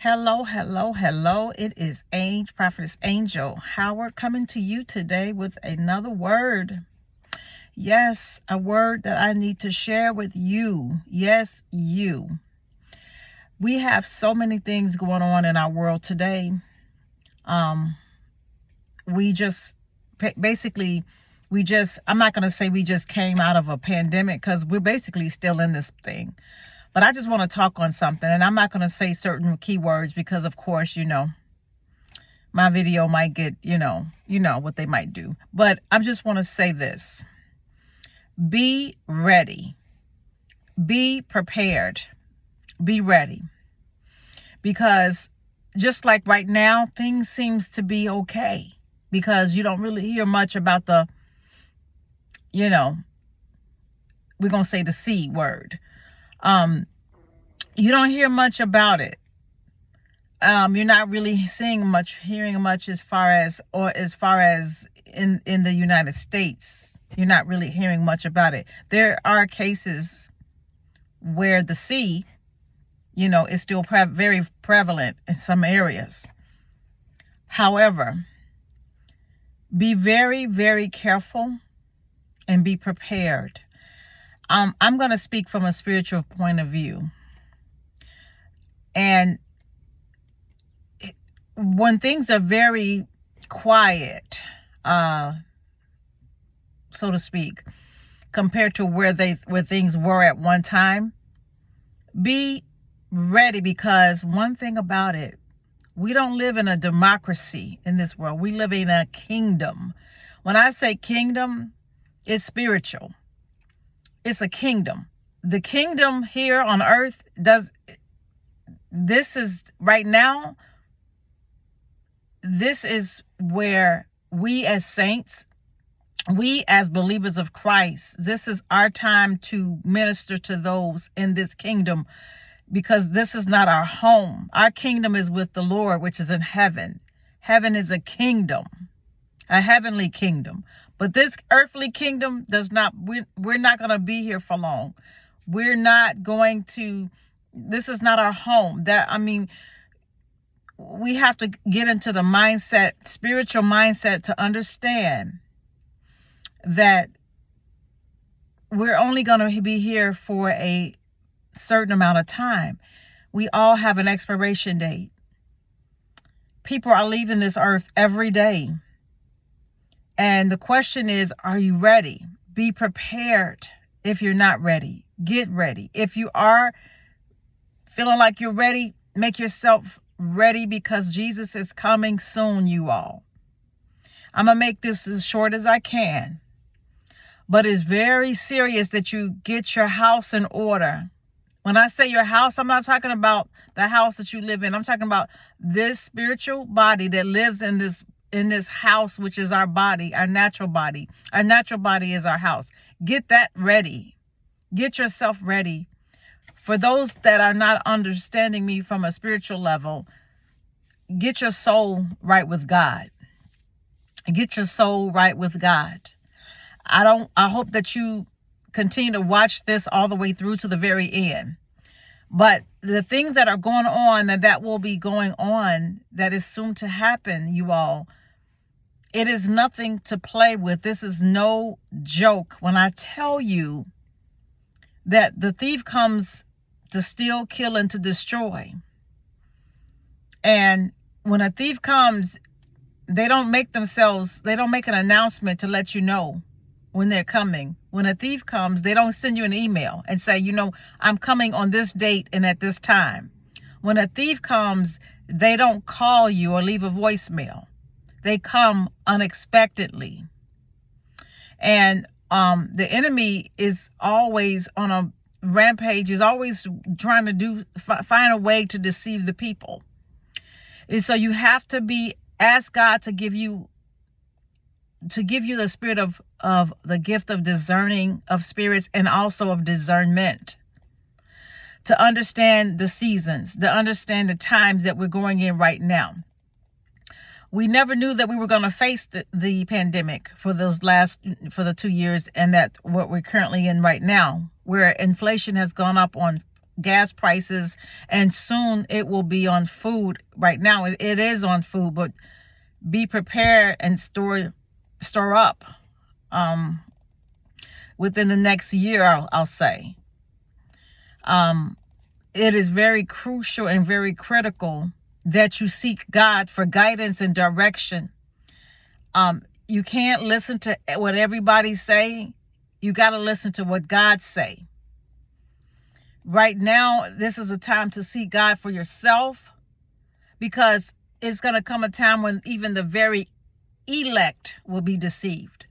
Hello, hello, hello. It is Prophetess Angel Howard coming to you today with another word. Yes, a word that I need to share with you. Yes, you. We have so many things going on in our world today. We just basically, I'm not going to say we just came out of a pandemic because we're basically still in this thing. But I just want to talk on something, and I'm not going to say certain keywords because, of course, my video might get, what they might do. But I just want to say this. Be ready. Be prepared. Be ready. Because just like right now, things seems to be okay. Because you don't really hear much about we're going to say the C word. You don't hear much about it. You're not really hearing much as far as in the United States. You're not really hearing much about it. There are cases where the C, is still very prevalent in some areas. However, be very, very careful and be prepared. I'm going to speak from a spiritual point of view. And when things are very quiet, so to speak, compared to where things were at one time, be ready, because one thing about it, we don't live in a democracy in this world. We live in a kingdom. When I say kingdom, it's spiritual. It's a kingdom. The kingdom here on earth this is where we as saints, we as believers of Christ, this is our time to minister to those in this kingdom, because this is not our home. Our kingdom is with the Lord, which is in heaven. Heaven is a kingdom, a heavenly kingdom. But this earthly kingdom we're not going to be here for long. We're not going to, this is not our home. We have to get into the mindset, spiritual mindset, to understand that we're only going to be here for a certain amount of time. We all have an expiration date. People are leaving this earth every day. And the question is, are you ready? Be prepared. If you're not ready, get ready. If you are feeling like you're ready, make yourself ready, because Jesus is coming soon, you all. I'm going to make this as short as I can. But it's very serious that you get your house in order. When I say your house, I'm not talking about the house that you live in. I'm talking about this spiritual body that lives in this house, which is our body, our natural body. Our natural body is our house. Get that ready. Get yourself ready. For those that are not understanding me from a spiritual level, get your soul right with God. Get your soul right with God. I hope that you continue to watch this all the way through to the very end. But the things that are going on and that will be going on, that is soon to happen, you all, it is nothing to play with. This is no joke when I tell you that the thief comes to steal, kill, and to destroy. And when a thief comes, they don't make an announcement to let you know when they're coming. When a thief comes, they don't send you an email and say, I'm coming on this date and at this time. When a thief comes, they don't call you or leave a voicemail. They come unexpectedly. And the enemy is always on a rampage, is always trying to find a way to deceive the people. And so you have to ask God to give you the spirit of the gift of discerning of spirits, and also of discernment, to understand the seasons, to understand the times that we're going in right now. We never knew that we were going to face the pandemic for the 2 years, and that what we're currently in right now, where inflation has gone up on gas prices, and soon it will be on food. Right now it is on food, but be prepared and store up within the next year, I'll say. It is very crucial and very critical that you seek God for guidance and direction. You can't listen to what everybody say. You got to listen to what God say. Right now, this is a time to seek God for yourself, because it's going to come a time when even the very elect will be deceived.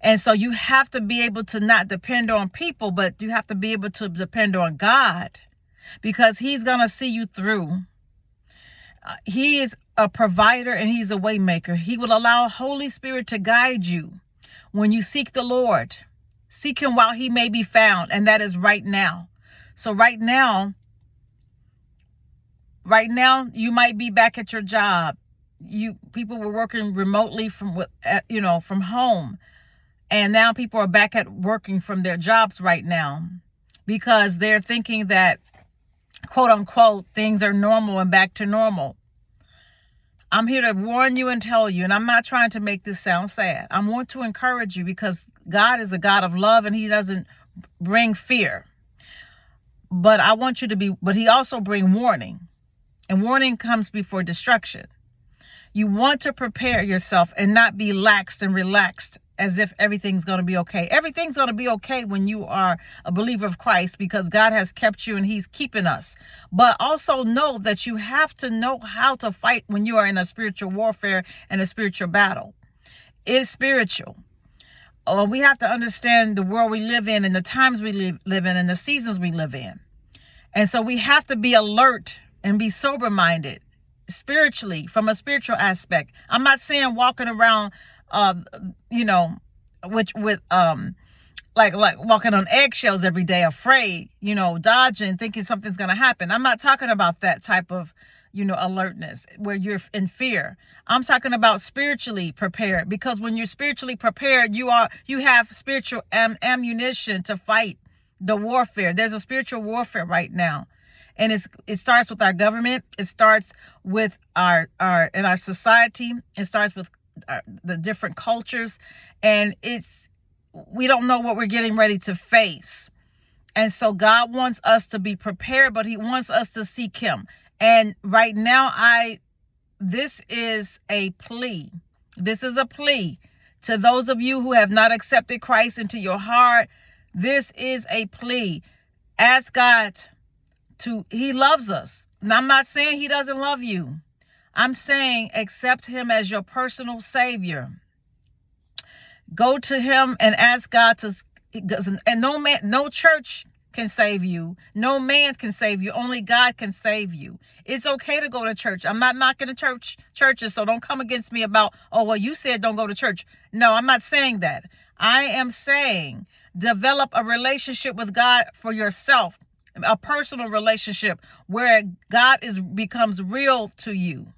And so you have to be able to not depend on people, but you have to be able to depend on God, because he's going to see you through. He is a provider and he's a way maker. He will allow Holy Spirit to guide you when you seek the Lord. Seek him while he may be found, and that is right now. So right now, you might be back at your job. People were working remotely from home. And now people are back at working from their jobs right now, because they're thinking that, quote unquote, things are normal and back to normal. I'm here to warn you and tell you, and I'm not trying to make this sound sad. I want to encourage you, because God is a God of love and he doesn't bring fear. But he also brings warning. And warning comes before destruction. You want to prepare yourself and not be laxed and relaxed as if everything's going to be okay. Everything's going to be okay when you are a believer of Christ, because God has kept you and he's keeping us. But also know that you have to know how to fight when you are in a spiritual warfare and a spiritual battle. It's spiritual. We have to understand the world we live in and the times we live in and the seasons we live in. And so we have to be alert and be sober-minded spiritually, from a spiritual aspect. I'm not saying walking around like walking on eggshells every day, afraid, dodging, thinking something's going to happen. I'm not talking about that type of, alertness where you're in fear. I'm talking about spiritually prepared, because when you're spiritually prepared, you have spiritual ammunition to fight the warfare. There's a spiritual warfare right now. And it starts with our government. It starts with our in our society. It starts with the different cultures, and we don't know what we're getting ready to face. And so God wants us to be prepared, but he wants us to seek him. And right now, this is a plea. This is a plea to those of you who have not accepted Christ into your heart. This is a plea. Ask God he loves us. And I'm not saying he doesn't love you. I'm saying accept him as your personal savior. Go to him and ask God and no church can save you. No man can save you. Only God can save you. It's okay to go to church. I'm not knocking the churches, so don't come against me about, oh, well, you said don't go to church. No, I'm not saying that. I am saying develop a relationship with God for yourself, a personal relationship where God becomes real to you.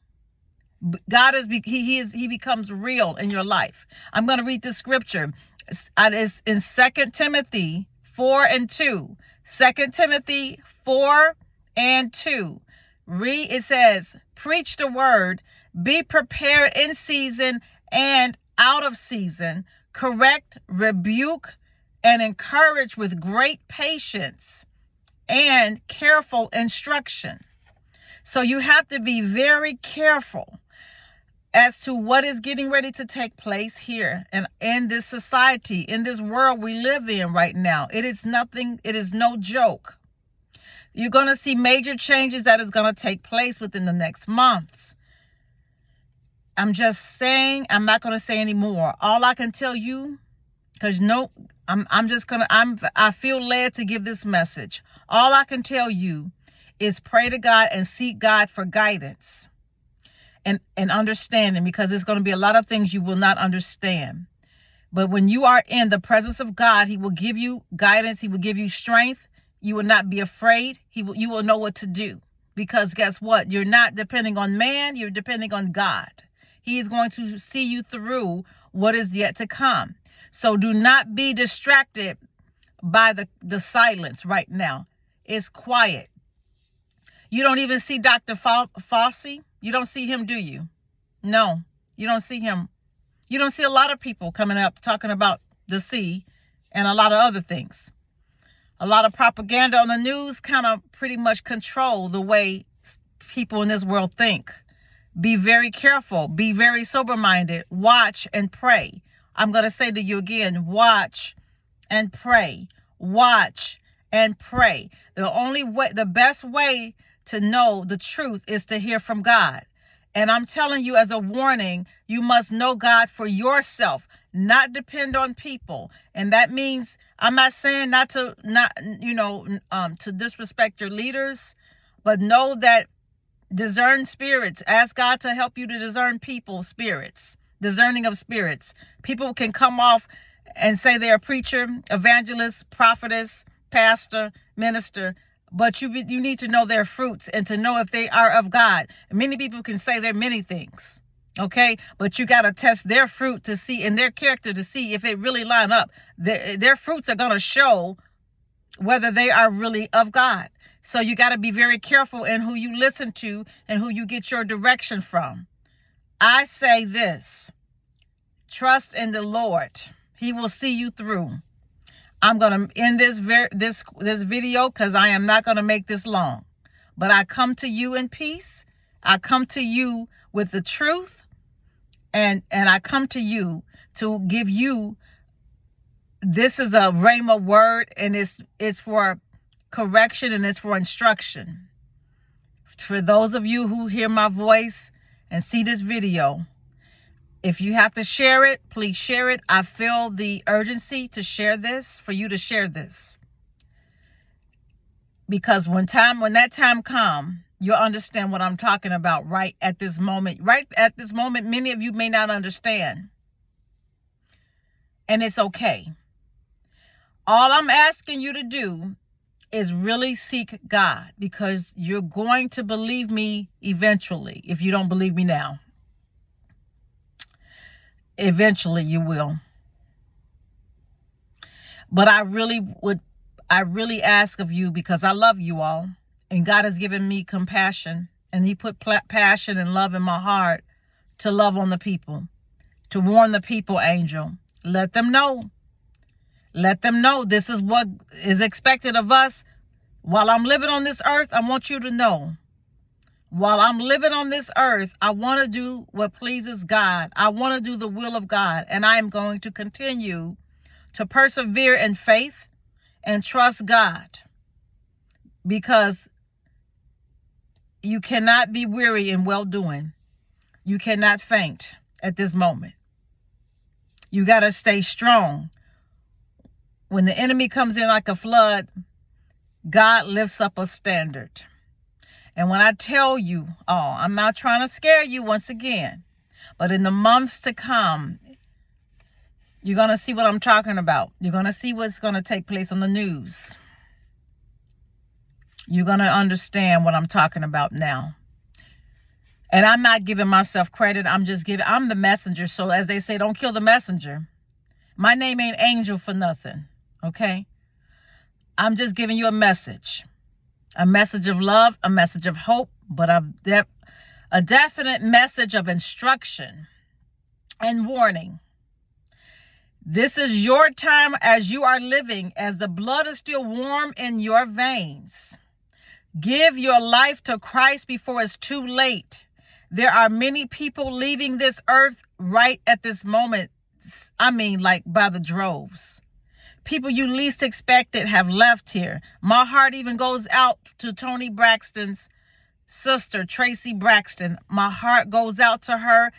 He becomes real in your life. I'm going to read this scripture. It's in 2 Timothy 4:2. 2 Timothy 4:2. It says, preach the word, be prepared in season and out of season, correct, rebuke, and encourage with great patience and careful instruction. So you have to be very careful as to what is getting ready to take place here and in this society, in this world we live in right now. It is no joke. You're going to see major changes that is going to take place within the next months. I'm just saying, I'm not going to say any more. All I can tell you, because I feel led to give this message. All I can tell you is pray to God and seek God for guidance and understanding, because there's going to be a lot of things you will not understand. But when you are in the presence of God, he will give you guidance. He will give you strength. You will not be afraid. You will know what to do, because guess what? You're not depending on man. You're depending on God. He is going to see you through what is yet to come. So do not be distracted by the silence right now. is quiet. You don't even see Dr. Fauci. You don't see him, do you? No, you don't see him. You don't see a lot of people coming up talking about the sea and a lot of other things. A lot of propaganda on the news kind of pretty much control the way people in this world think. Be very careful. Be very sober-minded. Watch and pray. I'm going to say to you again, watch and pray. Watch and pray. The best way to know the truth is to hear from God. And I'm telling you as a warning, you must know God for yourself, not depend on people. And that means, I'm not saying to disrespect your leaders, but know that discern spirits. Ask God to help you to discern people's spirits, discerning of spirits. People can come off and say they're a preacher, evangelist, prophetess, pastor, minister, but you need to know their fruits and to know if they are of God. Many people can say they're many things, okay? But you got to test their fruit to see, and their character to see if it really line up. Their fruits are going to show whether they are really of God. So you got to be very careful in who you listen to and who you get your direction from. I say this, trust in the Lord. He will see you through. I'm going to end this video because I am not going to make this long. But I come to you in peace. I come to you with the truth. And I come to you to give you, this is a rhema word, and it's for correction and it's for instruction. For those of you who hear my voice and see this video, if you have to share it, please share it. I feel the urgency to share this, for you to share this. Because when that time comes, you'll understand what I'm talking about right at this moment. Right at this moment, many of you may not understand. And it's okay. All I'm asking you to do is really seek God, because you're going to believe me eventually if you don't believe me now. Eventually you will. But I really ask of you, because I love you all, and God has given me compassion, and he put passion and love in my heart to love on the people, to warn the people, Angel. Let them know. Let them know this is what is expected of us. While I'm living on this earth, I want you to know. While I'm living on this earth, I want to do what pleases God. I want to do the will of God. And I am going to continue to persevere in faith and trust God. Because you cannot be weary in well-doing. You cannot faint at this moment. You got to stay strong. When the enemy comes in like a flood, God lifts up a standard. And when I tell you, I'm not trying to scare you once again, but in the months to come, you're going to see what I'm talking about. You're going to see what's going to take place on the news. You're going to understand what I'm talking about now. And I'm not giving myself credit. I'm the messenger. So as they say, don't kill the messenger. My name ain't Angel for nothing. Okay? I'm just giving you a message of love, a message of hope, but a definite message of instruction and warning. This is your time as you are living, as the blood is still warm in your veins. Give your life to Christ before it's too late. There are many people leaving this earth right at this moment. I mean, like by the droves. People you least expected have left here. My heart even goes out to Toni Braxton's sister, Tracy Braxton. My heart goes out to her.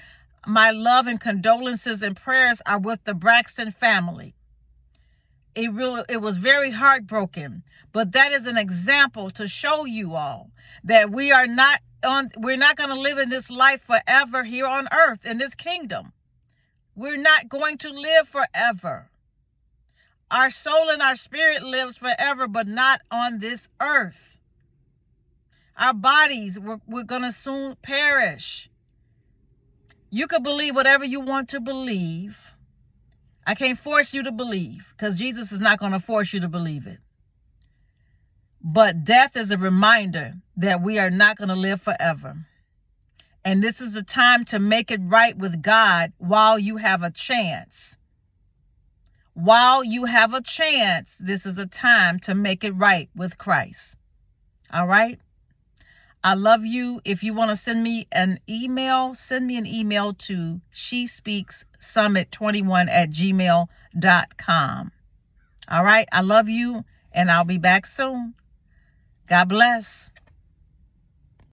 My love and condolences and prayers are with the Braxton family. It was very heartbroken, but that is an example to show you all that we're not going to live in this life forever here on earth in this kingdom. We're not going to live forever. Our soul and our spirit lives forever, but not on this earth. Our bodies, we're going to soon perish. You could believe whatever you want to believe. I can't force you to believe, because Jesus is not going to force you to believe it. But death is a reminder that we are not going to live forever. And this is a time to make it right with God while you have a chance. While you have a chance, this is a time to make it right with Christ. All right? I love you. If you want to send me an email, send me an email to shespeakssummit21@gmail.com. All right? I love you, and I'll be back soon. God bless.